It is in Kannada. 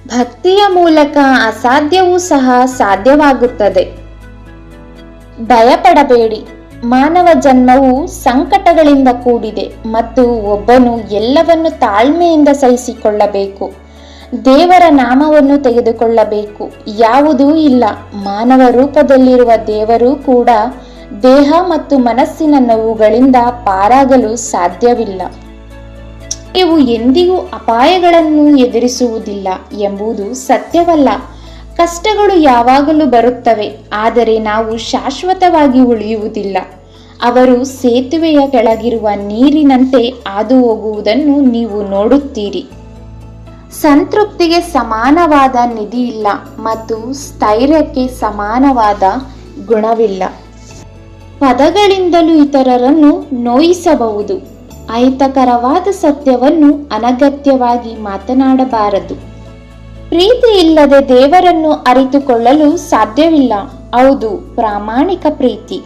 ಭಕ್ತಿಯ ಮೂಲಕ ಅಸಾಧ್ಯವೂ ಸಹ ಸಾಧ್ಯವಾಗುತ್ತದೆ. ಭಯಪಡಬೇಡಿ. ಮಾನವ ಜನ್ಮವು ಸಂಕಟಗಳಿಂದ ಕೂಡಿದೆ ಮತ್ತು ಒಬ್ಬನು ಎಲ್ಲವನ್ನು ತಾಳ್ಮೆಯಿಂದ ಸಹಿಸಿಕೊಳ್ಳಬೇಕು. ದೇವರ ನಾಮವನ್ನು ತೆಗೆದುಕೊಳ್ಳಬೇಕು. ಯಾವುದೂ ಇಲ್ಲ. ಮಾನವ ರೂಪದಲ್ಲಿರುವ ದೇವರು ಕೂಡ ದೇಹ ಮತ್ತು ಮನಸ್ಸಿನ ನೋವುಗಳಿಂದ ಪಾರಾಗಲು ಸಾಧ್ಯವಿಲ್ಲ. ನೀವು ಎಂದಿಗೂ ಅಪಾಯಗಳನ್ನು ಎದುರಿಸುವುದಿಲ್ಲ ಎಂಬುದು ಸತ್ಯವಲ್ಲ. ಕಷ್ಟಗಳು ಯಾವಾಗಲೂ ಬರುತ್ತವೆ, ಆದರೆ ನಾವು ಶಾಶ್ವತವಾಗಿ ಉಳಿಯುವುದಿಲ್ಲ. ಅವರು ಸೇತುವೆಯ ಕೆಳಗಿರುವ ನೀರಿನಂತೆ ಹಾದು ಹೋಗುವುದನ್ನು ನೀವು ನೋಡುತ್ತೀರಿ. ಸಂತೃಪ್ತಿಗೆ ಸಮಾನವಾದ ನಿಧಿ ಇಲ್ಲ ಮತ್ತು ಸ್ಥೈರ್ಯಕ್ಕೆ ಸಮಾನವಾದ ಗುಣವಿಲ್ಲ. ಪದಗಳಿಂದಲೂ ಇತರರನ್ನು ನೋಯಿಸಬಹುದು. ಅಹಿತಕರವಾದ ಸತ್ಯವನ್ನು ಅನಗತ್ಯವಾಗಿ ಮಾತನಾಡಬಾರದು. ಪ್ರೀತಿ ಇಲ್ಲದೆ ದೇವರನ್ನು ಅರಿತುಕೊಳ್ಳಲು ಸಾಧ್ಯವಿಲ್ಲ. ಹೌದು, ಪ್ರಾಮಾಣಿಕ ಪ್ರೀತಿ